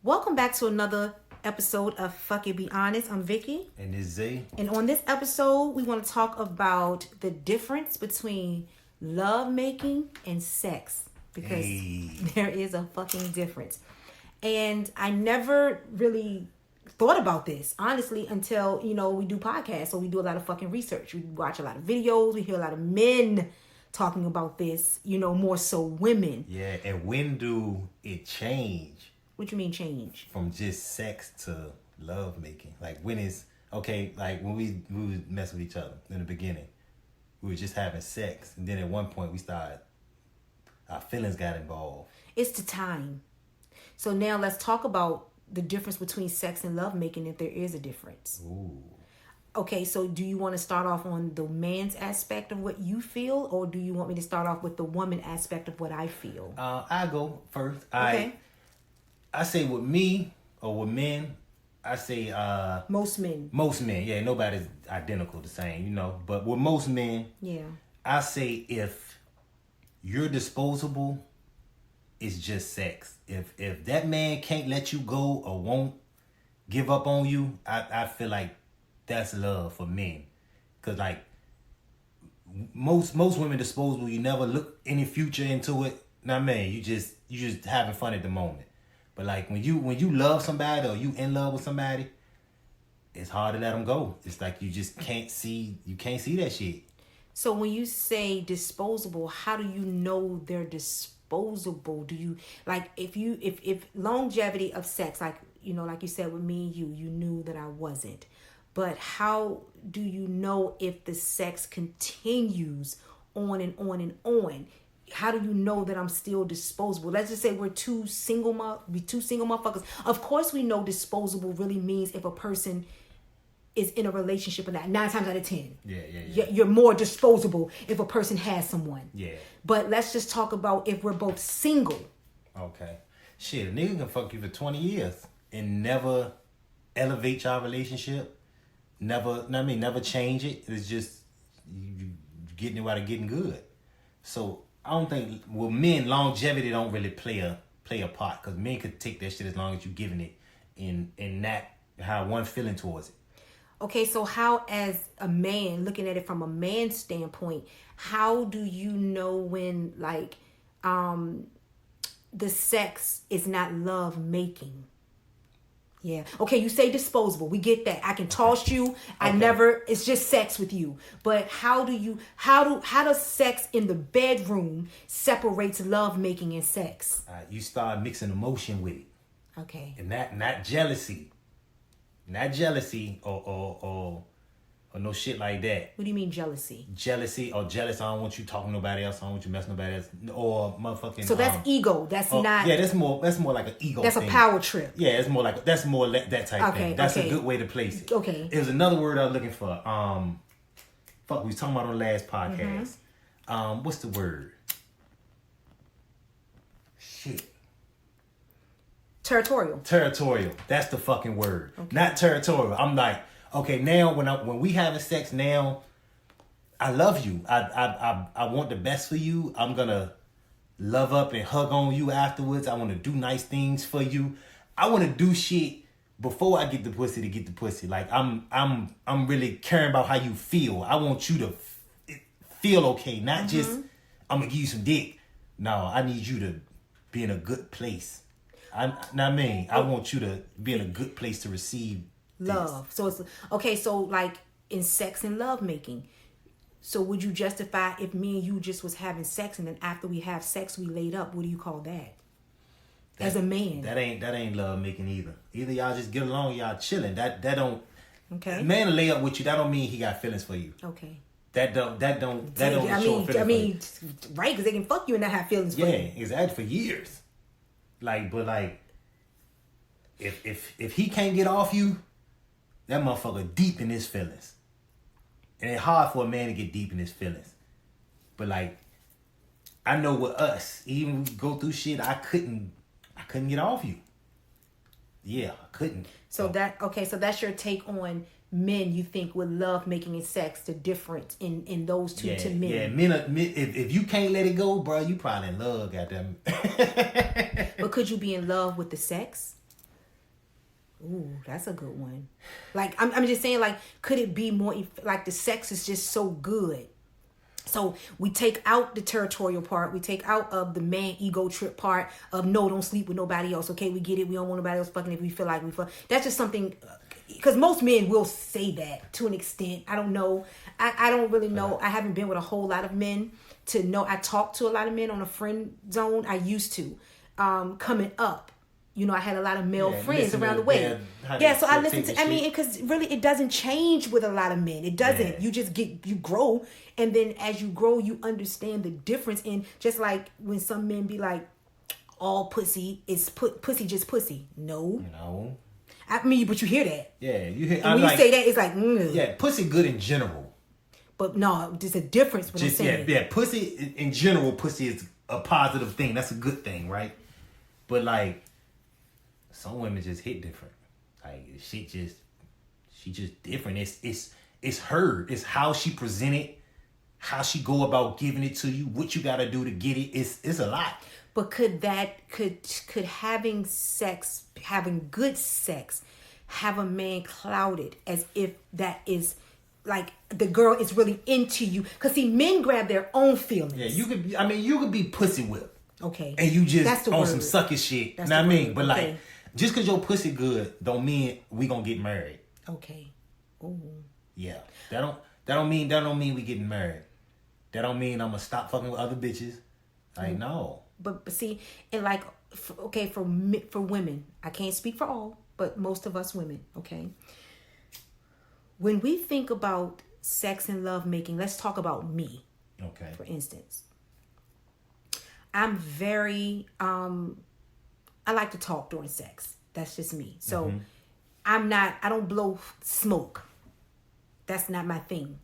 Welcome back to another episode of Fuck It Be Honest. I'm Vicki. And it's Zay. And on this episode, we want to talk about the difference between love making and sex. Because there is a fucking difference. And I never really thought about this, honestly, until, we do podcasts. So we do a lot of fucking research. We watch a lot of videos. We hear a lot of men talking about this, more so women. Yeah, and when do it change? What you mean change? From just sex to love making. Like when is okay, like when we would mess with each other in the beginning, we were just having sex. And then at one point our feelings got involved. It's the time. So now let's talk about the difference between sex and love making, if there is a difference. Ooh. Okay, so do you want to start off on the man's aspect of what you feel, or do you want me to start off with the woman aspect of what I feel? I go first. Okay. I say with me or with men, I say most men. Most men, yeah, nobody's identical the same, But with most men, yeah, I say if you're disposable, it's just sex. If that man can't let you go or won't give up on you, I feel like that's love for men. Cause like most women disposable, you never look any future into it. Nah, man, you just having fun at the moment. But like when you love somebody or you in love with somebody, it's hard to let them go. It's like you just can't see that shit. So when you say disposable, how do you know they're disposable? Do you like if longevity of sex, like like you said with me and you knew that I wasn't. But how do you know if the sex continues on and on and on? How do you know that I'm still disposable? Let's just say we're two single motherfuckers. Of course we know disposable really means if a person is in a relationship or not. 9 times out of 10. Yeah. You're more disposable if a person has someone. Yeah. But let's just talk about if we're both single. Okay. Shit, a nigga can fuck you for 20 years and never elevate your relationship. Never change it. It's just you getting it while it's getting good. So I don't think with men longevity don't really play a part, because men could take that shit as long as you giving it in that how one feeling towards it. Okay, so how, as a man, looking at it from a man's standpoint, how do you know when like the sex is not love making? Yeah. Okay, you say disposable. We get that. I can toss you. It's just sex with you. But how does sex in the bedroom separates love making and sex? You start mixing emotion with it. Okay. And not jealousy. Not jealousy or no shit like that. What do you mean jealousy? Jealousy or jealous. I don't want you talking to nobody else. I don't want you messing nobody else. Or motherfucking. So that's ego. That's not. Yeah, that's more like an ego. That's thing. A power trip. Yeah, it's more like that type thing. That's a good way to place it. Okay. It was another word I was looking for. We was talking about on the last podcast. Mm-hmm. What's the word? Shit. Territorial. That's the fucking word. Okay. Not territorial. I'm like, okay, now when we having sex, now I love you. I want the best for you. I'm gonna love up and hug on you afterwards. I want to do nice things for you. I want to do shit before I get the pussy to get the pussy. Like I'm really caring about how you feel. I want you to feel okay, not just I'm gonna give you some dick. No, I need you to be in a good place. I want you to be in a good place to receive love. this. So it's okay. So like in sex and love making. So would you justify if me and you just was having sex and then after we have sex we laid up? What do you call that? As a man, that ain't love making either. Either y'all just get along, y'all chilling. That don't. Okay. A man to lay up with you, that don't mean he got feelings for you. Okay. That don't show feelings. I mean, right? Because they can fuck you and not have feelings for you. Yeah, exactly, for years. But if he can't get off you, that motherfucker deep in his feelings. And it's hard for a man to get deep in his feelings. But like, I know with us, even when we go through shit, I couldn't get off you. Yeah, I couldn't. So that's your take on men. You think with love making and sex, the difference in those two to men. Yeah, men. If you can't let it go, bro, you probably in love, goddamn. But could you be in love with the sex? Ooh, that's a good one. Like, I'm just saying, like, could it be more, like, the sex is just so good. So we take out the territorial part. We take out of the man ego trip part of no, don't sleep with nobody else. Okay, we get it. We don't want nobody else fucking if we feel like we fuck. That's just something, because most men will say that to an extent. I don't know. I don't really know. I haven't been with a whole lot of men to know. I talk to a lot of men on a friend zone. I used to. Coming up. You know, I had a lot of male friends around the way. So I listen to, I mean, because really it doesn't change with a lot of men. It doesn't. Yeah. You just you grow. And then as you grow, you understand the difference. And just like when some men be like, all pussy is pussy just pussy. No. I mean, but you hear that. Yeah, you hear. And when you say that, it's like, yeah, pussy good in general. But no, there's a difference when I'm saying. Yeah, pussy in general, pussy is a positive thing. That's a good thing, right? But like, some women just hit different. Like she just different. It's her. It's how she present it, how she go about giving it to you, what you gotta do to get it. It's a lot. But could having good sex, have a man clouded as if that is like the girl is really into you? Because see, men grab their own feelings. Yeah, you could be pussy whipped. Okay. And you just on some sucky shit. That's know what I mean? Word. But okay. Like, just because your pussy good don't mean we gonna get married. Okay. Ooh. Yeah. That don't mean we getting married. That don't mean I'm gonna stop fucking with other bitches. Like, no. But see, and like, for women, I can't speak for all, but most of us women, okay? When we think about sex and love making, let's talk about me. Okay. For instance. I'm very, I like to talk during sex. That's just me. So I don't blow smoke. That's not my thing.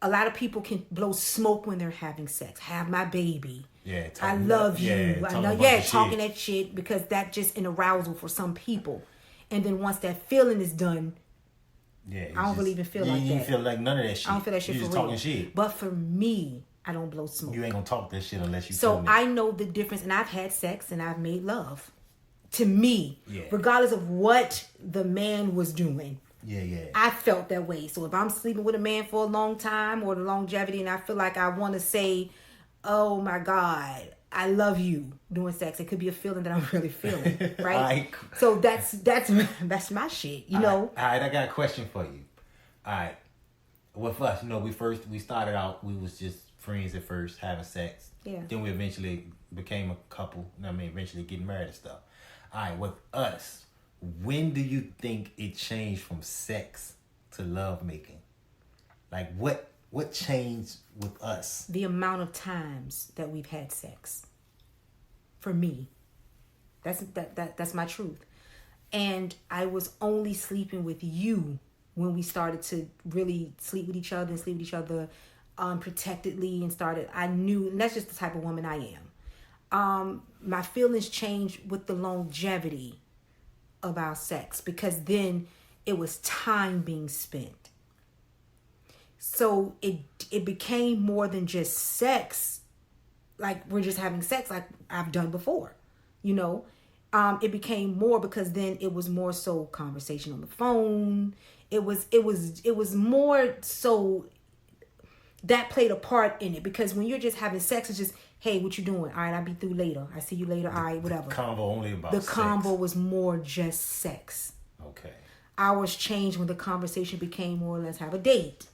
A lot of people can blow smoke when they're having sex. Have my baby. Yeah, I love you. Talking that shit, because that's just an arousal for some people. And then once that feeling is done, I don't really even feel like that. You feel like none of that shit. I don't feel that shit you for just real. Talking shit. But for me, I don't blow smoke. You ain't gonna talk that shit unless you. So I know the difference, and I've had sex and I've made love. To me, regardless of what the man was doing. Yeah. I felt that way. So if I'm sleeping with a man for a long time, or the longevity, and I feel like I want to say, oh my God, I love you during sex, it could be a feeling that I'm really feeling, right? So that's my shit, you know? All right, I got a question for you. All right. With us, we started out, we was just friends at first, having sex. Yeah. Then we eventually became a couple. Eventually getting married and stuff. All right, with us, when do you think it changed from sex to love making? Like, what changed with us? The amount of times that we've had sex. For me, that's my truth. And I was only sleeping with you when we started to really sleep with each other and sleep with each other unprotectedly, and I knew, and that's just the type of woman I am. My feelings changed with the longevity of our sex, because then it was time being spent. So it became more than just sex, like we're just having sex like I've done before, you know. It became more, because then it was more so conversation on the phone. It was more so that played a part in it, because when you're just having sex, it's just, hey, what you doing? All right, I'll be through later. I see you later. All right, whatever. The convo only about the sex. Convo was more just sex. Okay. Ours changed when the conversation became more, let's have a date.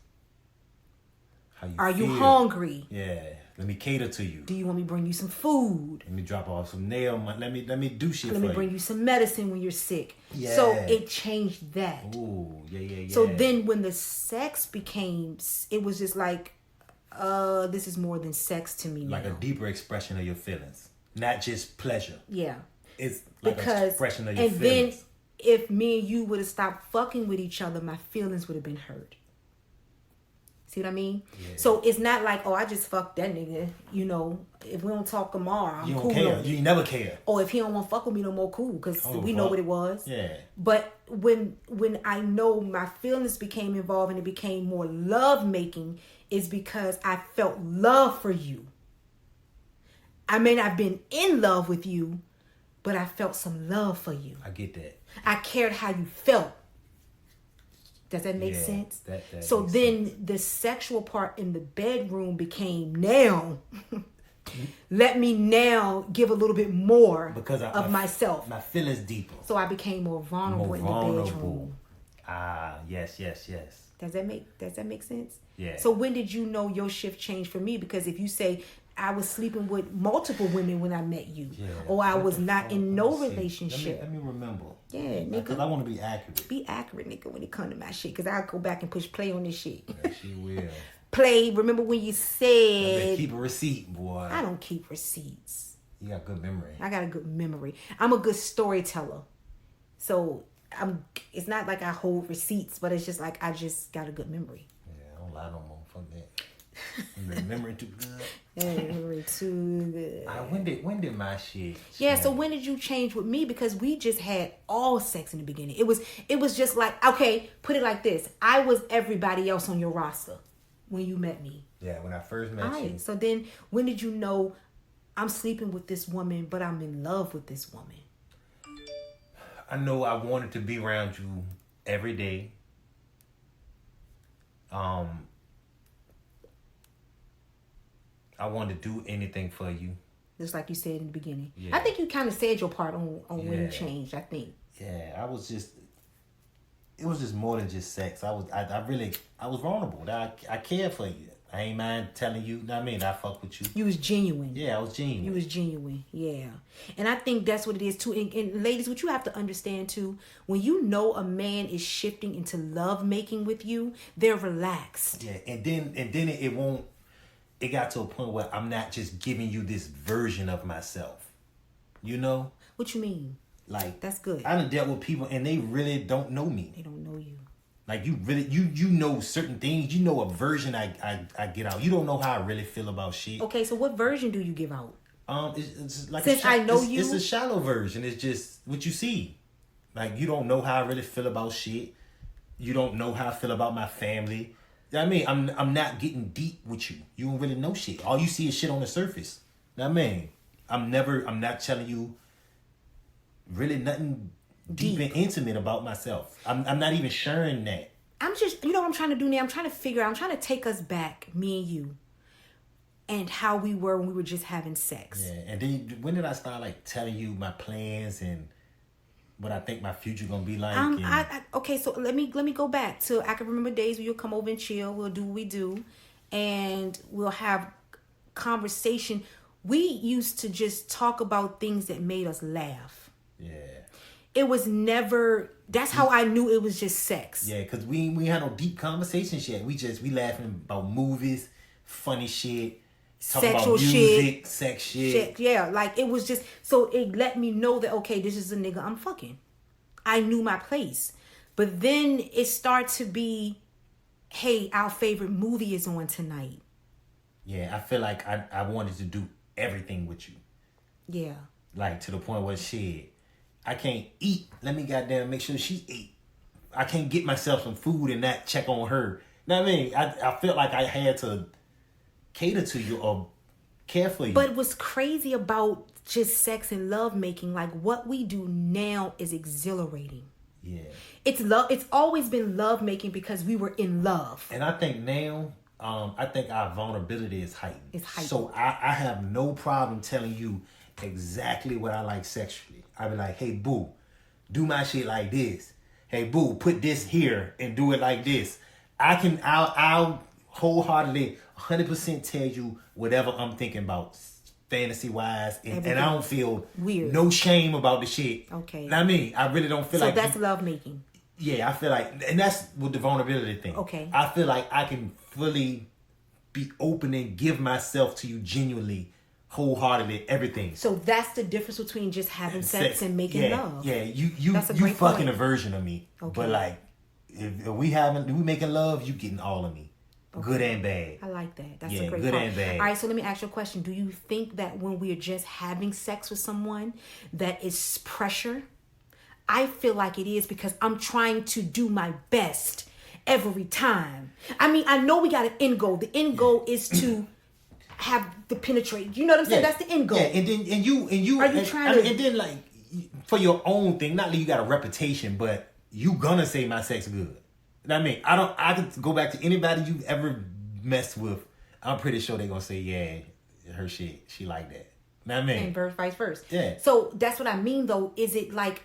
Are you hungry? Yeah. Let me cater to you. Do you want me to bring you some food? Let me drop off some nail. Let me do shit. Let me bring you some medicine when you're sick. Yeah. So it changed that. Ooh, yeah. So then when the sex became, it was just like, this is more than sex to me now. Like a deeper expression of your feelings, not just pleasure. Yeah. It's like an expression of your feelings. And then if me and you would have stopped fucking with each other, my feelings would have been hurt. See what I mean? Yeah. So it's not like, oh, I just fucked that nigga. You know, if we don't talk tomorrow, I'm cool. You don't care. You never care. Or if he don't want to fuck with me no more, cool. Because we know what it was. Yeah. But when I know my feelings became involved and it became more love making, is because I felt love for you. I may not have been in love with you, but I felt some love for you. I get that. I cared how you felt. Does that make sense? That so then the sexual part in the bedroom became now. Let me now give a little bit more because of myself. My feelings deeper. So I became more vulnerable in the bedroom. Yes. Does that make sense? Yeah. So when did you know your shift changed for me? Because if you say I was sleeping with multiple women when I met you, or I was not in no relationship. Let me remember. Yeah, nigga. Because I want to be accurate. Be accurate, nigga, when it comes to my shit. Because I'll go back and push play on this shit. Yeah, she will. Play. Remember when you said... Keep a receipt, boy. I don't keep receipts. You got good memory. I got a good memory. I'm a good storyteller. So it's not like I hold receipts, but it's just like I just got a good memory. Yeah, I don't lie no more. Fuck that. Memory too good. Memory too good. When did my shit change? Yeah, so when did you change with me? Because we just had all sex in the beginning. It was just like, okay, put it like this. I was everybody else on your roster when you met me. Yeah, when I first met you. So then when did you know I'm sleeping with this woman, but I'm in love with this woman? I know I wanted to be around you every day. I wanted to do anything for you. Just like you said in the beginning. Yeah. I think you kind of said your part on when you changed, I think. Yeah, it was just more than just sex. I was vulnerable. I cared for you. I ain't mind telling you, I mean, I fuck with you. You was genuine. Yeah, I was genuine. You was genuine, yeah. And I think that's what it is too. And ladies, what you have to understand too, when you know a man is shifting into love making with you, they're relaxed. Yeah, and then it got to a point where I'm not just giving you this version of myself. You know? What you mean? Like, that's good. I done dealt with people and they really don't know me. They don't know you. Like, you really, you know certain things. You know a version I get out. You don't know how I really feel about shit. Okay, so what version do you give out? It's like since I know you, it's a shallow version. It's just what you see. Like, you don't know how I really feel about shit. You don't know how I feel about my family. I mean, I'm not getting deep with you. You don't really know shit. All you see is shit on the surface. I mean, I'm not telling you really nothing deep and intimate about myself. I'm not even sharing that. I'm just, you know what I'm trying to do now? I'm trying to take us back, me and you, and how we were when we were just having sex. Yeah, and then when did I start like telling you my plans and what I think my future gonna be like? Okay, so let me go back to, I can remember days where you'll come over and chill. We'll do what we do, and we'll have conversation. We used to just talk about things that made us laugh. Yeah. It was never. That's how I knew it was just sex. Yeah, because we had no deep conversations yet. We laughing about movies, funny shit, talking sexual about music, shit, sex shit. Yeah, like it was just, so it let me know that, okay, this is a nigga I'm fucking. I knew my place. But then it started to be, hey, our favorite movie is on tonight. Yeah, I feel like I wanted to do everything with you. Yeah. Like to the point where shit, I can't eat. Let me goddamn make sure she ate. I can't get myself some food and not check on her. You know what I mean? I felt like I had to cater to you or care for you. But what's crazy about just sex and love making, like what we do now is exhilarating. Yeah. It's love. It's always been love making because we were in love. And I think now, I think our vulnerability is heightened. It's heightened. So I have no problem telling you exactly what I like sexually. I be like, hey, boo, do my shit like this. Hey, boo, put this here and do it like this. I'll wholeheartedly 100% tell you whatever I'm thinking about fantasy-wise. And I don't feel weird. No shame about the shit. Okay. I mean, I really don't feel like... So that's love making. Yeah, I feel like... And that's with the vulnerability thing. Okay. I feel like I can fully be open and give myself to you genuinely, wholeheartedly, everything. So that's the difference between just having sex and making love. Yeah, you fucking point. A version of me. Okay. But like, if we making love, you getting all of me. Okay. Good and bad. I like that. That's a great good part. And bad. All right, so let me ask you a question. Do you think that when we are just having sex with someone, that is pressure? I feel like it is, because I'm trying to do my best every time. I mean, I know we got an end goal. The end goal is to have the penetrate. You know what I'm saying? That's the end goal. Yeah, and you are you trying to? And then like for your own thing, not that you got a reputation, but you gonna say my sex good. I mean, I could go back to anybody you've ever messed with. I'm pretty sure they're gonna say, yeah, her shit, she like that. I mean, and vice versa. Yeah. So that's what I mean, though. Is it like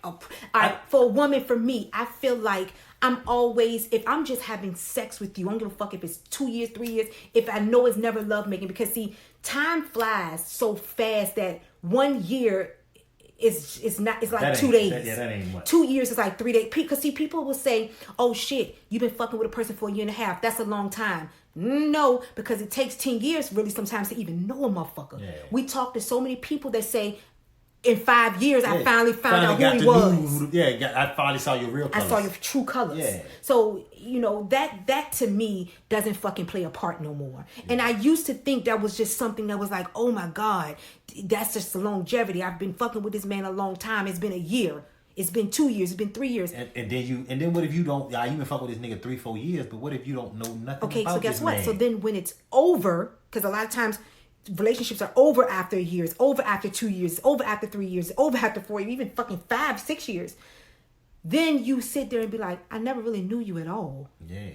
for a woman? For me, I feel like I'm always, if I'm just having sex with you, I don't give a fuck if it's 2 years, 3 years. If I know it's never love making, because see, time flies so fast that 1 year is not. It's like that 2 days. That ain't much. 2 years is like 3 days. Because see, people will say, "Oh shit, you've been fucking with a person for 1.5 years. That's a long time." No, because it takes 10 years really sometimes to even know a motherfucker. Yeah. We talk to so many people that say, in 5 years, I finally found out who he was. I finally saw your real colors. I saw your true colors. Yeah. So, that to me doesn't fucking play a part no more. Yeah. And I used to think that was just something that was like, oh my God, that's just the longevity. I've been fucking with this man a long time. It's been a year. It's been 2 years. It's been 3 years. And then what if you don't? You been fucking with this nigga 3-4 years, but what if you don't know nothing? Okay, about so guess this what? man? So then when it's over, because a lot of times relationships are over after a year, it's over after 2 years, it's over after 3 years, it's over after 4 years, even fucking 5, 6 years. Then you sit there and be like, I never really knew you at all. Yeah.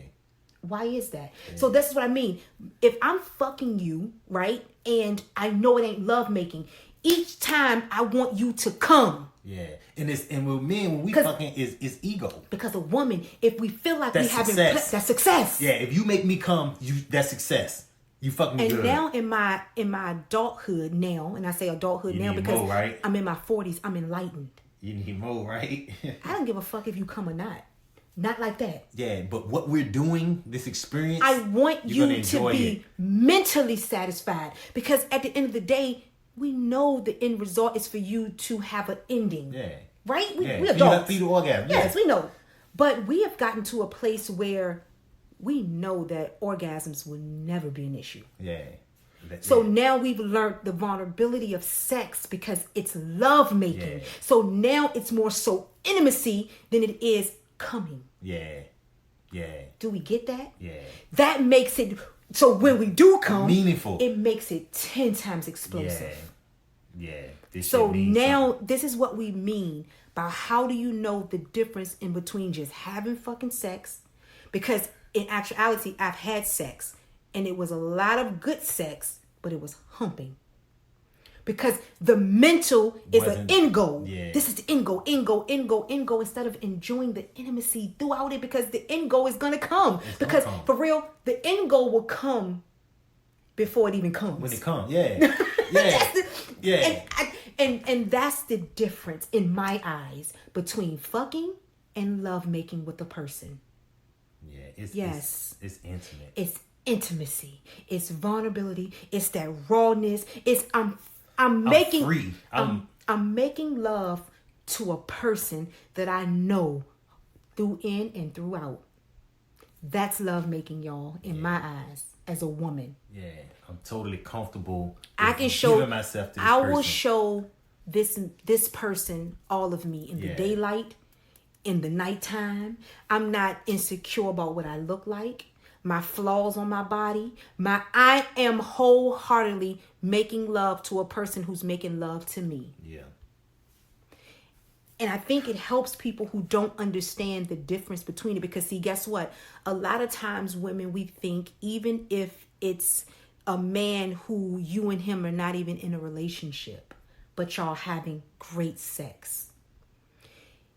Why is that? Yeah. So this is what I mean. If I'm fucking you, right, and I know it ain't love making, each time I want you to come. Yeah, and with men, when we fucking is ego. Because a woman, if we feel like that's we haven't, that's success. Yeah, if you make me come, that's success. You fucking and good. Now in my adulthood now, and I say adulthood you now because more, right? I'm in my 40s, I'm enlightened. You need more, right? I don't give a fuck if you come or not. Not like that. Yeah, but what we're doing, this experience, I want you to be mentally satisfied, because at the end of the day, we know the end result is for you to have an ending. Yeah. Right? We adults. Feed the orgasm. Yes, we know. But we have gotten to a place where we know that orgasms will never be an issue. Yeah. So now we've learned the vulnerability of sex because it's love making. Yeah. So now it's more so intimacy than it is coming. Yeah. Yeah. Do we get that? Yeah. That makes it so when we do come, meaningful. It makes it 10 times explosive. Yeah. So now this is what we mean by how do you know the difference in between just having fucking sex? Because in actuality, I've had sex and it was a lot of good sex, but it was humping. Because the mental is an end goal. Yeah. This is the end goal, instead of enjoying the intimacy throughout it, because the end goal is going to come. Because for real, the end goal will come before it even comes. When it comes, yeah. And that's the difference in my eyes between fucking and love making with a person. Yeah, it's intimate. It's intimacy. It's vulnerability. It's that rawness. It's I'm making free. I'm making love to a person that I know through in and throughout. That's love making, y'all, in my eyes, as a woman. Yeah, I'm totally comfortable. I can show myself to this I will show this person all of me in the daylight, in the nighttime. I'm not insecure about what I look like, my flaws on my body. I am wholeheartedly making love to a person who's making love to me. Yeah. And I think it helps people who don't understand the difference between it, because see, guess what? A lot of times women, we think even if it's a man who you and him are not even in a relationship, but y'all having great sex,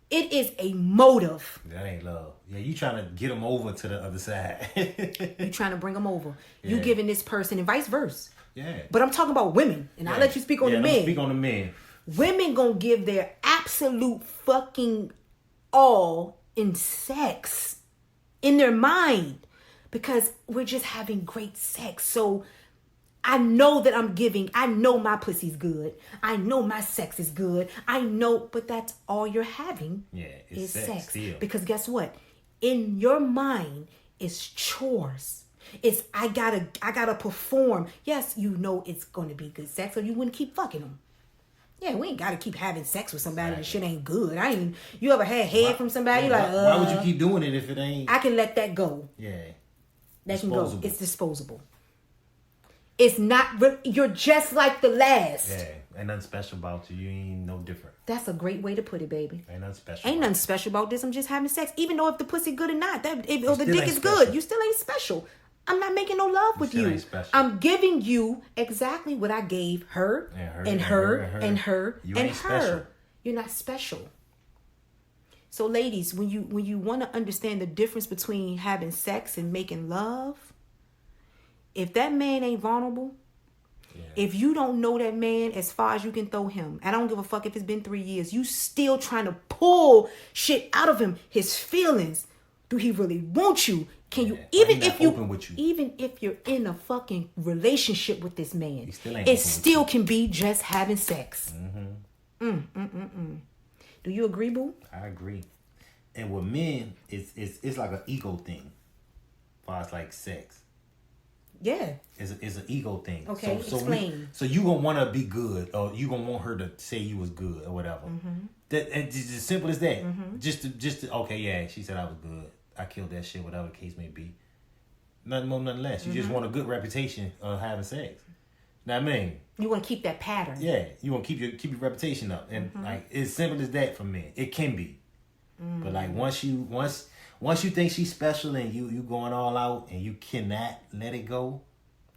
it is a motive. That ain't love. Yeah, you trying to get them over to the other side. You trying to bring them over. You giving this person, and vice versa. Yeah. But I'm talking about women, and I'll let you speak on the men. Speak on the men. Women gonna give their absolute fucking all in sex, in their mind, because we're just having great sex. So I know that I'm giving. I know my pussy's good. I know my sex is good. I know, but that's all you're having. Yeah, it's sex. Still. Because guess what? In your mind, it's chores. It's I gotta perform. Yes, you know it's gonna be good sex, or you wouldn't keep fucking them. Yeah, we ain't gotta keep having sex with somebody that shit ain't good. You ever had head from somebody? Why would you keep doing it if it ain't? I can let that go. Yeah. That can go. It's disposable. It's not, you're just like the last. Ain't nothing special about you. You ain't no different. That's a great way to put it, baby. Ain't nothing special. Ain't nothing special about this. I'm just having sex. Even though if the pussy good or not, or the still dick ain't is special. good, you still ain't special. I'm not making no love with still you. ain't special. I'm giving you exactly what I gave her and her. You ain't special. You're not special. So ladies, when you want to understand the difference between having sex and making love, if that man ain't vulnerable, if you don't know that man as far as you can throw him, I don't give a fuck if it's been 3 years, you still trying to pull shit out of him, his feelings. Do he really want you? Can you, even if you're in a fucking relationship with this man, it still can be just having sex. Do you agree, boo? I agree. And with men, it's like an ego thing. As far as like sex. Yeah. It's an ego thing. Okay, explain. So you gonna want to be good, or you gonna want her to say you was good, or whatever. That it's just as simple as that. Just to, okay, yeah, she said I was good. I killed that shit, whatever the case may be. Nothing more, nothing less. You just want a good reputation of having sex. Know what I mean? You want to keep that pattern. Yeah, you want to keep your reputation up, and like it's simple as that for men. It can be, but like once you think she's special and you going all out and you cannot let it go.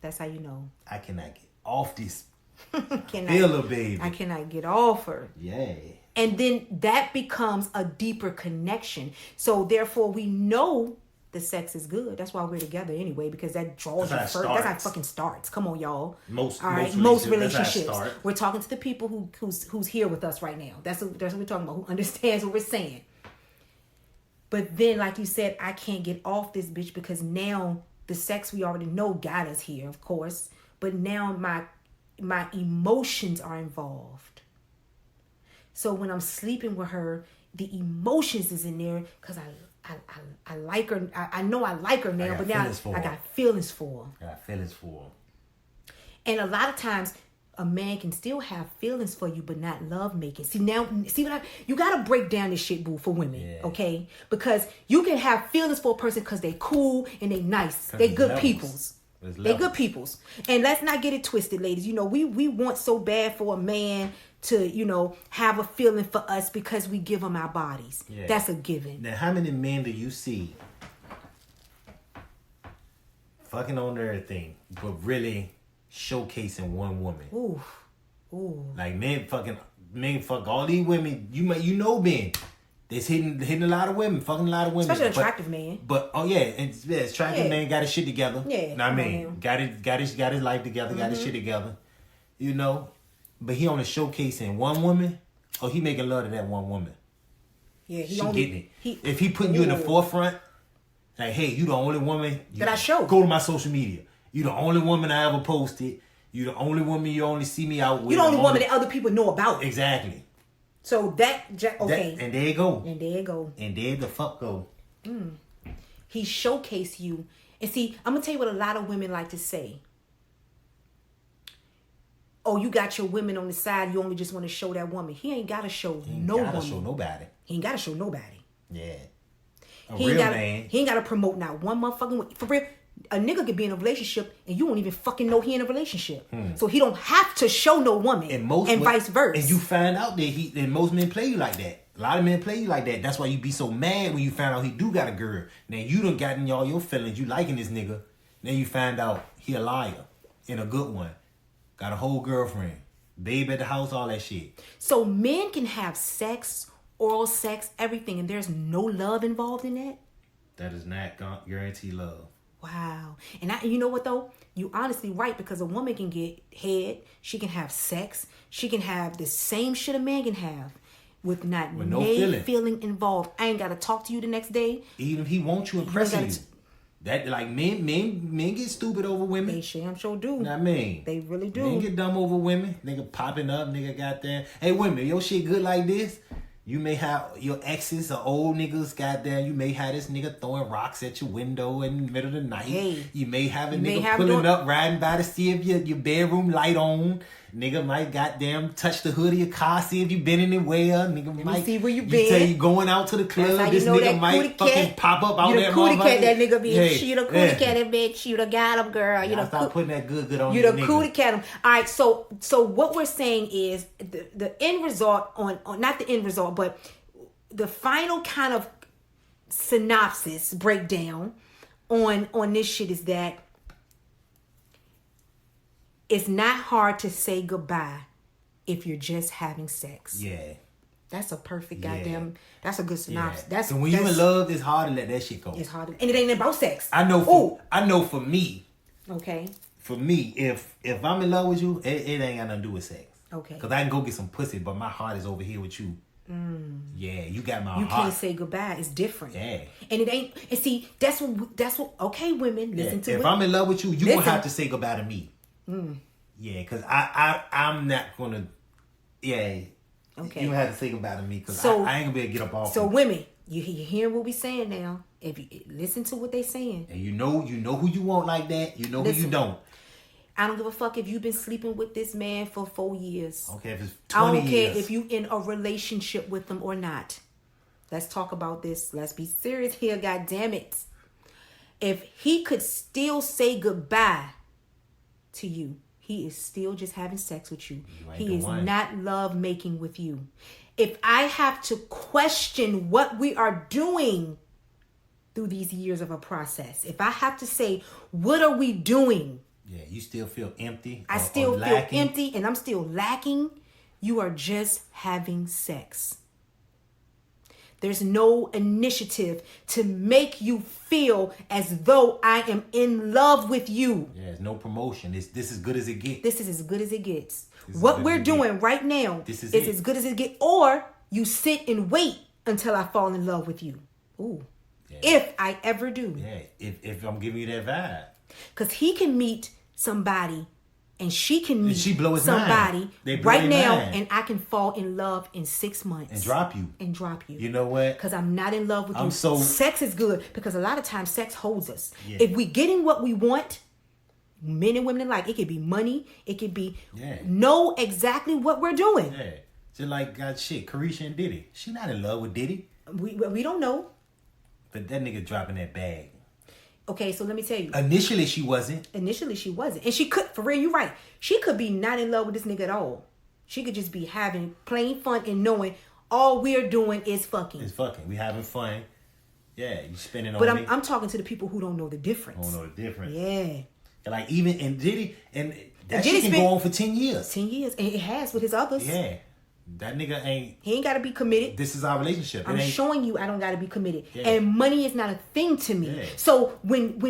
That's how you know. I cannot get off this feel, baby. I cannot get off her. Yeah. And then that becomes a deeper connection. So therefore we know the sex is good. That's why we're together anyway, because that draws you first. That's how it fucking starts. Come on, y'all. Most relationships. We're talking to the people who's here with us right now. That's what we're talking about, who understands what we're saying. But then, like you said, I can't get off this bitch because now the sex we already know got us here, of course. But now my emotions are involved. So when I'm sleeping with her, the emotions is in there because I like her. I know I like her now, but now I got feelings for her. And a lot of times, a man can still have feelings for you, but not love making. You gotta break down this shit, boo, for women, okay? Because you can have feelings for a person because they cool and they nice, they good peoples. They good peoples. And let's not get it twisted, ladies. You know, we want so bad for a man to, you know, have a feeling for us because we give them our bodies. Yeah. That's a given. Now, how many men do you see fucking on everything, but really showcasing one woman? Ooh. Like men fuck all these women. You know men. That's hitting a lot of women, fucking a lot of women. Especially attractive man. But attractive man got his shit together. Yeah. Know what I mean? Got his life together, got his shit together. You know? But he only showcasing one woman, or he making love to that one woman. Yeah, getting it. If he putting you in the forefront, like, hey, you the only woman that I show. Go to my social media. You the only woman I ever posted. You the only woman you only see me out with. You the only woman that other people know about. Exactly. So okay. And there you go. And there the fuck go. He showcased you. And see, I'm going to tell you what a lot of women like to say. Oh, you got your women on the side. You only just want to show that woman. He ain't got to show no woman. He ain't got to show nobody. Yeah. He ain't got to promote not one motherfucking way. For real, a nigga could be in a relationship and you won't even fucking know he in a relationship. So he don't have to show no woman. And vice versa. And you find out that most men play you like that. A lot of men play you like that. That's why you be so mad when you find out he do got a girl. Now you done gotten all your feelings. You liking this nigga. Then you find out he a liar and a good one. Got a whole girlfriend. Babe at the house, all that shit. So men can have sex, oral sex, everything, and there's no love involved in that? That is not guarantee love. Wow. And you know what though? You honestly right, because a woman can get head, she can have sex, she can have the same shit a man can have with no feeling involved. I ain't gotta talk to you the next day. Even if he wants you, impressing you. That like men get stupid over women. They sure do. Know what I mean? They really do. Men get dumb over women. Nigga popping up, nigga got there. Hey women, your shit good like this? You may have your exes or old niggas, goddamn. You may have this nigga throwing rocks at your window in the middle of the night. Hey, you may have a nigga pulling up, riding by to see if your bedroom light on. Nigga might goddamn touch the hood of your car, see if you been anywhere. Nigga might see where you been. Tell you going out to the club. This nigga might fucking pop up out there. You the cootie cat that nigga be. Hey, She the cootie cat that bitch. You the got him, girl. You the stop putting that good on you the cootie cat him. All right, so what we're saying is the end result on not the end result, but the final kind of synopsis breakdown on this shit is that it's not hard to say goodbye if you're just having sex. Yeah. That's a perfect goddamn, that's a good synopsis. Yeah. So when you in love, it's hard to let that shit go. It's hard and it ain't about sex. I know for me. Okay. For me, if I'm in love with you, it ain't got nothing to do with sex. Okay. Because I can go get some pussy, but my heart is over here with you. Yeah, you got my heart. You can't say goodbye. It's different. Yeah. And it ain't, and see, that's what, okay, women, listen to it. If I'm in love with you, you gonna have to say goodbye to me. Yeah, because I'm not gonna. Yeah. Okay. You have to say goodbye to me because I ain't gonna be able to get up off. So women, you hear what we saying now? If you listen to what they saying, and you know who you want like that. You know who you don't. I don't give a fuck if you've been sleeping with this man for 4 years. Okay, if it's 20 years. I don't care if you in a relationship with him or not. Let's talk about this. Let's be serious here. God damn it! If he could still say goodbye to you. He is still just having sex with you. He is not love making with you. If I have to question what we are doing through these years of a process, if I have to say, what are we doing? Yeah, you still feel empty. I still feel empty and I'm still lacking. You are just having sex. There's no initiative to make you feel as though I am in love with you. Yeah, there's no promotion. This is good as it gets. This is as good as it gets. What we're doing right now is as good as it gets. Or you sit and wait until I fall in love with you. Ooh. Yeah. If I ever do. Yeah, if I'm giving you that vibe. Because he can meet somebody and she can meet somebody right now and I can fall in love in 6 months. And drop you. You know what? Because I'm not in love with you. Sex is good because a lot of times sex holds us. Yeah. If we getting what we want, men and women alike, it could be money. It could be know exactly what we're doing. Yeah. Just like Carisha and Diddy. She not in love with Diddy. We don't know. But that nigga dropping that bag. Okay, so let me tell you. Initially, she wasn't. And she could, for real, you're right. She could be not in love with this nigga at all. She could just be having plain fun and knowing all we're doing is fucking. It's fucking. We having fun. Yeah, you spending on me. But I'm talking to the people who don't know the difference. Yeah. Like even in Diddy, and that shit can go on for 10 years. 10 years. And it has with his others. Yeah. That nigga ain't... He ain't got to be committed. This is our relationship. I'm showing you I don't got to be committed. Yeah. And money is not a thing to me. Yeah. So when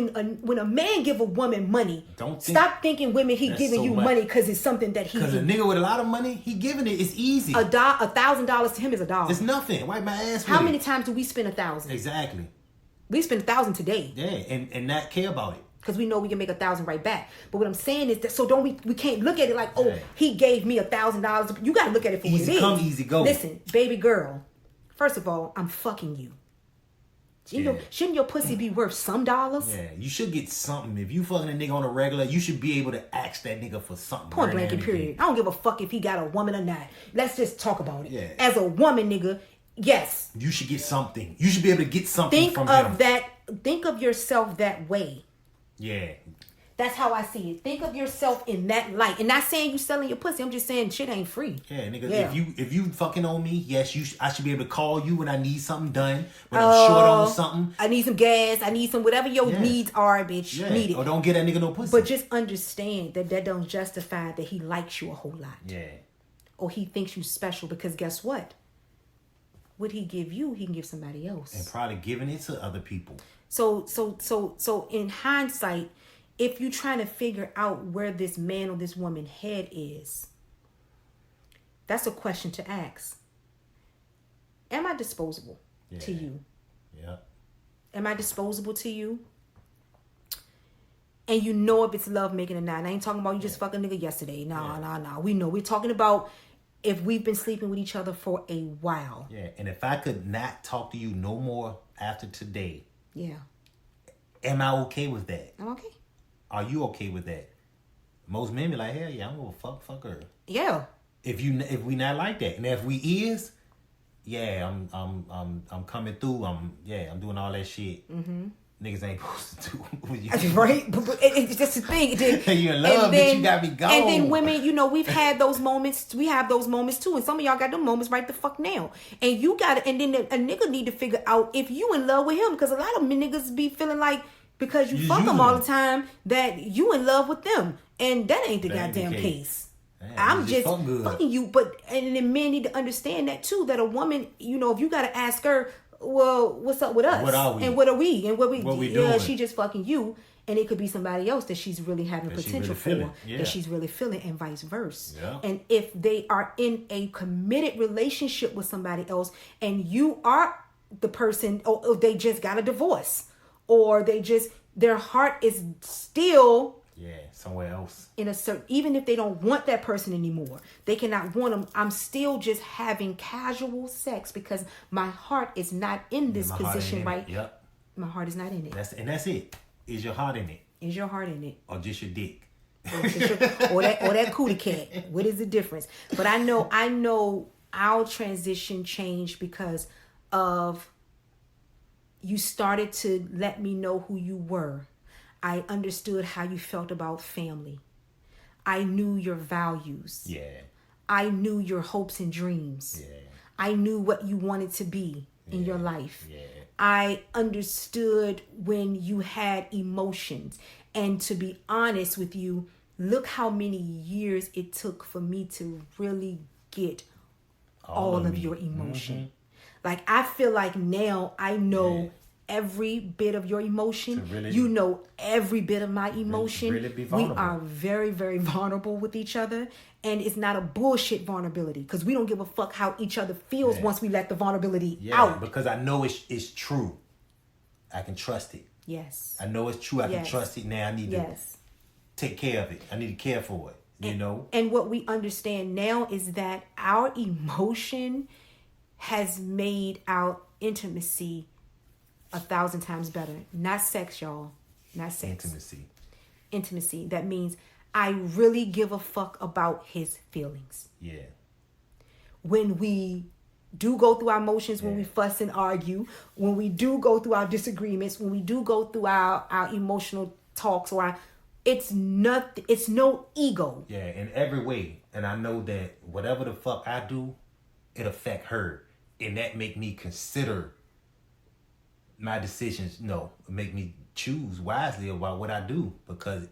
a man give a woman money, stop thinking women he giving you money because it's something that he... Because a nigga with a lot of money, he giving it. It's easy. $1,000 to him is $1. It's nothing. Wipe my ass with How many times do we spend $1,000? Exactly. We spend $1,000 today. Yeah, and not care about it. Because we know we can make $1,000 right back. But what I'm saying is that we can't look at it like, he gave me $1,000. You got to look at it for what it is. Easy come, easy go. Listen, baby girl. First of all, I'm fucking you. Shouldn't your pussy be worth some dollars? Yeah, you should get something. If you fucking a nigga on a regular, you should be able to ask that nigga for something. Point blank and period. I don't give a fuck if he got a woman or not. Let's just talk about it. Yeah. As a woman, nigga, yes. You should get something. You should be able to get something from him. Think of yourself that way. Yeah. That's how I see it. Think of yourself in that light. And not saying you selling your pussy. I'm just saying shit ain't free. Yeah, nigga. Yeah. If you fucking on me, yes, I should be able to call you when I need something done. When I'm short on something. I need some gas. I need some whatever your needs are, bitch. Yeah. Need it. Or don't get that nigga no pussy. But just understand that don't justify that he likes you a whole lot. Yeah. Or he thinks you special because guess what? What he give you, he can give somebody else. And probably giving it to other people. So in hindsight, if you're trying to figure out where this man or this woman head is, that's a question to ask. Am I disposable to you? Yeah. Am I disposable to you? And you know if it's love making or not. And I ain't talking about you just fucking nigga yesterday. No. We know. We're talking about if we've been sleeping with each other for a while. Yeah, and if I could not talk to you no more after today, yeah, am I okay with that? I'm okay. Are you okay with that? Most men be like, hell yeah, I'm gonna fuck her. Yeah. If we not like that, and if we is, yeah, I'm coming through. I'm doing all that shit. Mm-hmm. Niggas ain't supposed to do. Right? But it's just the thing. You in love, bitch, you got me going. And then women, you know, we've had those moments. We have those moments too. And some of y'all got them moments right the fuck now. And you got to, and then a nigga need to figure out if you in love with him. Because a lot of niggas be feeling like because you fuck them all the time that you in love with them. And that ain't the goddamn case. Man, I'm just fucking you. But, and then men need to understand that too. That a woman, you know, if you got to ask her, well, what's up with us? What are we? And what are we? And what we doing? Yeah, she just fucking you. And it could be somebody else that she's really having potential for. Yeah. That she's really feeling, and vice versa. Yeah. And if they are in a committed relationship with somebody else and you are the person, or they just got a divorce, or their heart is still somewhere else in a certain, even if they don't want that person anymore, they cannot want them. I'm still just having casual sex because my heart is not in this position, right? Yep. My heart is not in it. That's it. Is your heart in it? Is your heart in it? Or just your dick? or that cootie cat. What is the difference? But I know our transition changed because of you started to let me know who you were. I understood how you felt about family. I knew your values. Yeah. I knew your hopes and dreams. Yeah. I knew what you wanted to be in your life. Yeah. I understood when you had emotions. And to be honest with you, look how many years it took for me to really get all of your emotion. Mm-hmm. Like, I feel like now I know every bit of your emotion. Really, you know every bit of my emotion. Really be vulnerable. We are very, very vulnerable with each other. And it's not a bullshit vulnerability. Because we don't give a fuck how each other feels once we let the vulnerability out. Because I know it's true. I can trust it. Yes. I know it's true. I can trust it. Now I need to take care of it. I need to care for it. You know? And what we understand now is that our emotion has made our intimacy 1,000 times better. Not sex, y'all. Not sex. Intimacy. That means I really give a fuck about his feelings. Yeah. When we do go through our emotions, when we fuss and argue, when we do go through our disagreements, when we do go through our emotional talks, it's no ego. Yeah, in every way. And I know that whatever the fuck I do, it affect her. And that make me consider my decisions, make me choose wisely about what I do because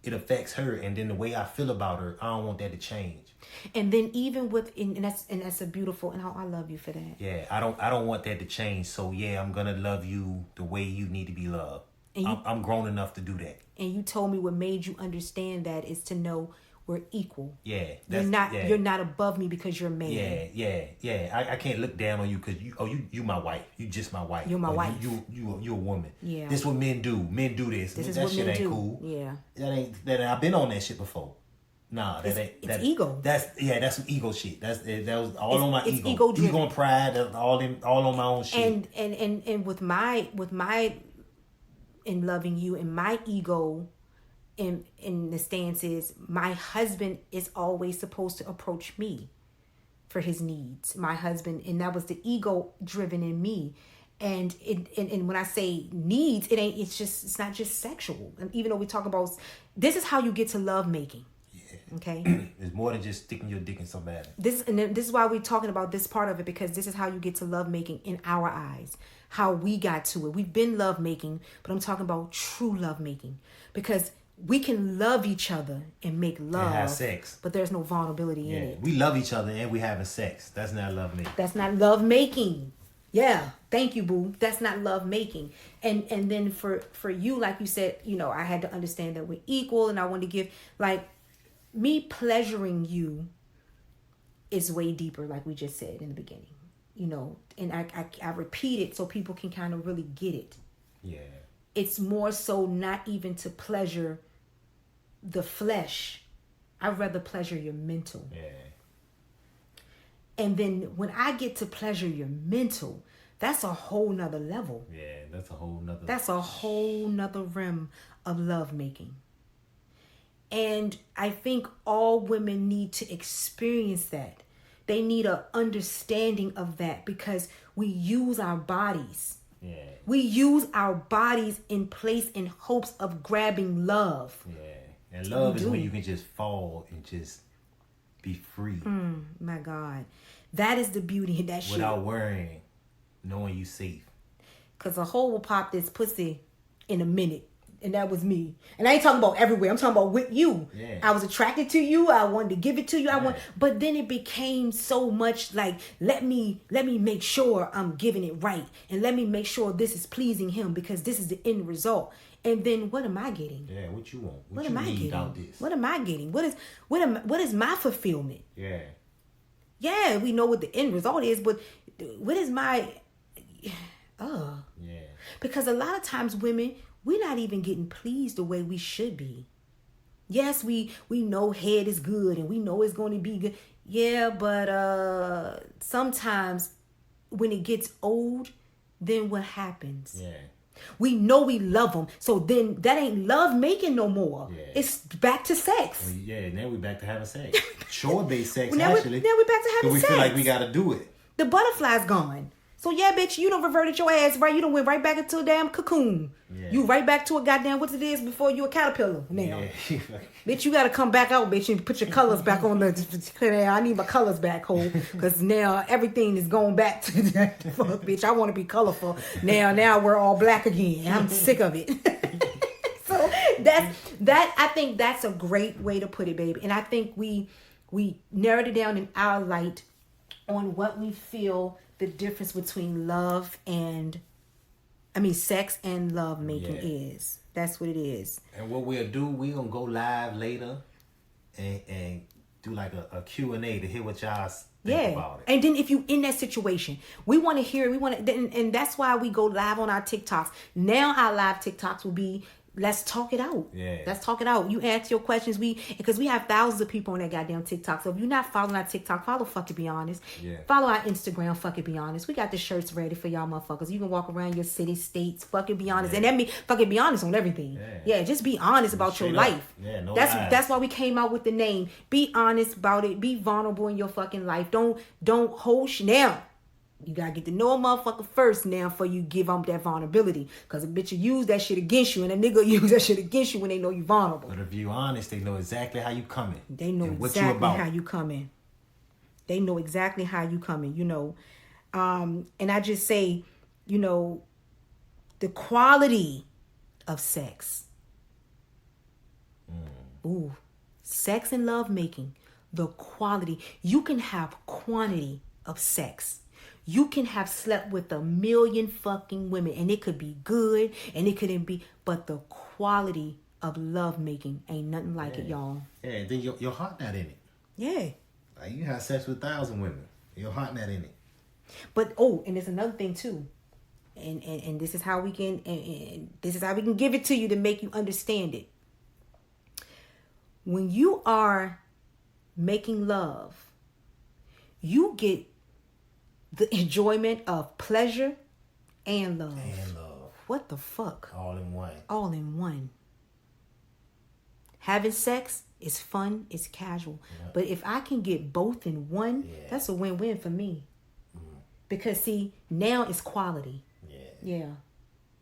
it affects her, and then the way I feel about her, I don't want that to change. And then even and that's a beautiful, and I love you for that. Yeah, I don't want that to change. So yeah, I'm gonna love you the way you need to be loved. And I'm grown enough to do that. And you told me what made you understand that is to know we're equal. Yeah, you're not above me because you're a man. Yeah. I can't look down on you because you my wife. You just my wife. You're my wife. You a woman. Yeah. This is what men do. Men do this. This is that what shit men ain't do. Cool. Yeah. That I've been on that shit before. Nah, it's ego. That's some ego shit. That was all on my ego. Ego and pride. All on my own shit. And with my in loving you and my ego. In the stance is my husband is always supposed to approach me for his needs. My husband, and that was the ego driven in me. And when I say needs, it's not just sexual. And even though we talk about, this is how you get to love making. Yeah. Okay. It's more than just sticking your dick in somebody. This is why we're talking about this part of it, because this is how you get to love making in our eyes. How we got to it. We've been love making, but I'm talking about true love making, because we can love each other and make love and have sex, but there's no vulnerability in it. We love each other and we having sex. That's not love making. That's not love making. Yeah, thank you, boo. That's not love making. And then for you, like you said, I had to understand that we're equal, and I want to give, like, me pleasuring you is way deeper, like we just said in the beginning. And I repeat it so people can kind of really get it. Yeah. It's more so not even to pleasure the flesh. I'd rather pleasure your mental. Yeah. And then when I get to pleasure your mental, that's a whole nother level. Yeah, that's a whole nother. That's a whole nother realm of lovemaking. And I think all women need to experience that. They need an understanding of that because we use our bodies. Yeah. We use our bodies in place in hopes of grabbing love. Yeah. And love is when you can just fall and just be free. My God. That is the beauty of that shit. Without worrying, knowing you safe. Because a hoe will pop this pussy in a minute. And that was me. And I ain't talking about everywhere. I'm talking about with you. Yeah. I was attracted to you. I wanted to give it to you. But then it became so much like, let me make sure I'm giving it right. And let me make sure this is pleasing him because this is the end result. And then what am I getting? Yeah, what you want? What am I getting? Out this? What am I getting? What is my fulfillment? Yeah. Yeah, we know what the end result is, but what is my Yeah. Because a lot of times women, we're not even getting pleased the way we should be. Yes, we know head is good and we know it's going to be good. Yeah, but sometimes when it gets old, then what happens? Yeah. We know we love them, so then that ain't love making no more. Yeah. It's back to sex. Well, yeah, now we're back to having sex. Shore-based sex, Now actually. we're back to having we sex. feel like we got to do it. The butterfly's gone. So yeah, bitch, you done reverted your ass, right? You done went right back into a damn cocoon. Yeah. You right back to a goddamn what it is before you a caterpillar now. Yeah. Bitch, you gotta come back out, bitch, and put your colors back on the. I need my colors back, ho, because now everything is going back to that. Fuck, bitch, I want to be colorful. Now we're all black again. I'm sick of it. So that. I think that's a great way to put it, baby. And I think we narrowed it down in our light on what we feel the difference between sex and love making is. That's what it is. And what we'll do, we're going to go live later and do like a Q&A to hear what y'all think about it. And then if you in that situation, we want to hear, and that's why we go live on our TikToks. Now our live TikToks will be, let's talk it out. Yeah. Let's talk it out. You ask your questions. Because we have thousands of people on that goddamn TikTok. So if you're not following our TikTok, follow Fuck It Be Honest. Yeah. Follow our Instagram, Fuck It Be Honest. We got the shirts ready for y'all motherfuckers. You can walk around your city, states, Fuck It Be Honest. And that means Fuck It Be Honest on everything. Yeah, just be honest about your life. Yeah, no lies. That's why we came out with the name. Be honest about it. Be vulnerable in your fucking life. Don't hold now. You gotta get to know a motherfucker first now before you give them that vulnerability. Because a bitch will use that shit against you and a nigga will use that shit against you when they know you vulnerable. But if you honest, they know exactly how you coming. They know exactly how you coming. They know exactly how you coming, you know. And I just say, you know, the quality of sex. Ooh. Sex and love making. The quality. You can have quantity of sex. You can have slept with 1 million fucking women and it could be good and it couldn't be, but the quality of love making ain't nothing like it, y'all. Yeah, and then your heart not in it. Yeah. Like you have sex with 1,000 women. Your heart not in it. But and there's another thing too. And this is how we can this is how we can give it to you to make you understand it. When you are making love, you get the enjoyment of pleasure and love. What the fuck? All in one. All in one. Having sex is fun, it's casual. Yeah. But if I can get both in one, that's a win-win for me. Because see, now it's quality. Yeah.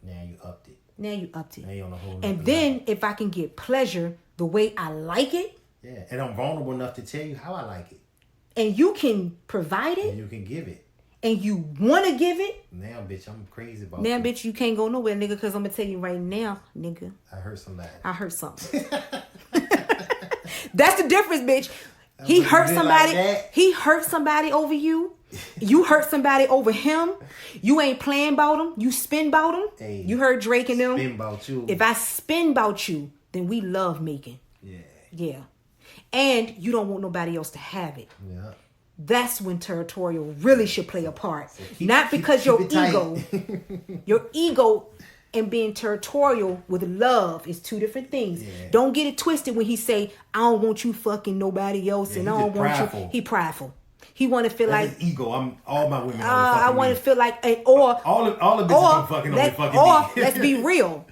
Now you upped it. Now you upped it. Now you on a whole and then level. If I can get pleasure the way I like it. Yeah. And I'm vulnerable enough to tell you how I like it. And you can provide it. And you can give it. And you want to give it. Now, bitch, I'm crazy about now, bitch, you can't go nowhere, nigga, because I'm going to tell you right now, nigga. I heard somebody. I heard something. That's the difference, bitch. He hurt somebody. Like he hurt somebody over you. You hurt somebody over him. You ain't playing about him. You spin about him. Hey, you heard Drake and them. Spin about you. If I spin about you, then we love making. Yeah. And you don't want nobody else to have it. Yeah. That's when territorial really should play a part. So not because your ego, your ego and being territorial with love is two different things. Yeah. Don't get it twisted when he say, I don't want you fucking nobody else and I don't want you. He prideful. He want to feel That's like his ego. All my women. I want to feel like all the bitches I'm fucking on fucking me. Let's be real.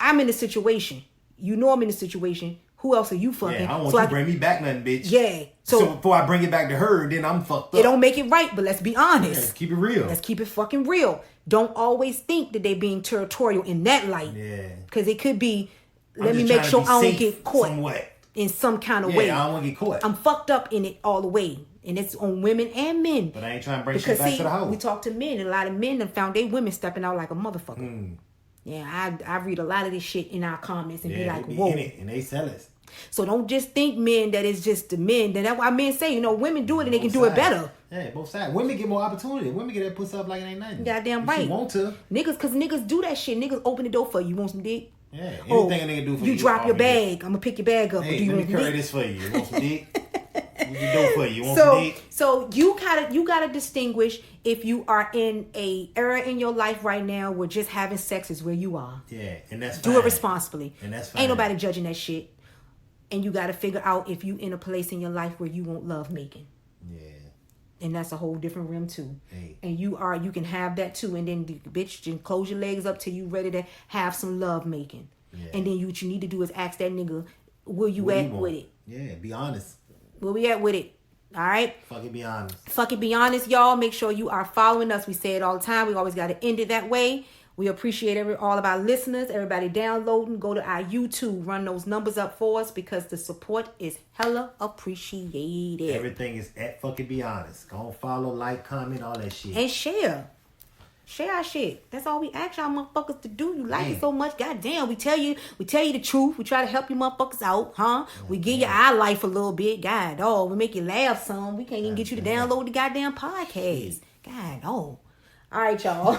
I'm in a situation. You know I'm in a situation. Who else are you fucking? Yeah, I don't want you to bring me back nothing, bitch. Yeah. So before I bring it back to her, then I'm fucked up. It don't make it right, but let's be honest. Let's keep it real. Let's keep it fucking real. Don't always think that they're being territorial in that light. Yeah. Because it could be, let me make sure I don't get caught in some kind of way. I don't want to get caught. I'm fucked up in it all the way. And it's on women and men. But I ain't trying to bring shit back to the house. We talk to men, and a lot of men have found their women stepping out like a motherfucker. Yeah, I read a lot of this shit in our comments and be like, whoa. In it, and they sell it. So don't just think, men, that it's just the men. That's why men say, women do it and they can do it better. Yeah, both sides. Women get more opportunity. Women get that pussy up like it ain't nothing. Goddamn right. If you want to. Niggas do that shit. Niggas open the door for you. You want some dick? Yeah, anything a nigga do for you. You drop your bag. I'm gonna pick your bag up. Hey, do you let me carry this for you. You want some dick? What you do for you? You want some dick? So you gotta distinguish if you are in a era in your life right now where just having sex is where you are. Yeah, and that's fine. Do it responsibly. And that's fine. Ain't nobody judging that shit. And you gotta figure out if you in a place in your life where you want love making. Yeah. And that's a whole different realm too. Hey. And you can have that too. And then bitch, just close your legs up till you ready to have some love making. Yeah. And then what you need to do is ask that nigga, where you at with it? Yeah, be honest. Where we at with it? All right? Fuck it, be honest. Fuck it, be honest, y'all. Make sure you are following us. We say it all the time. We always got to end it that way. We appreciate all of our listeners, everybody downloading. Go to our YouTube, run those numbers up for us because the support is hella appreciated. Everything is at fucking be honest. Go follow, like, comment, all that shit. And share. Share our shit. That's all we ask y'all motherfuckers to do. You like it so much. Goddamn, we tell you the truth. We try to help you motherfuckers out, huh? We give you our life a little bit. God, we make you laugh some. We can't even get you to download the goddamn podcast. God, All right, y'all.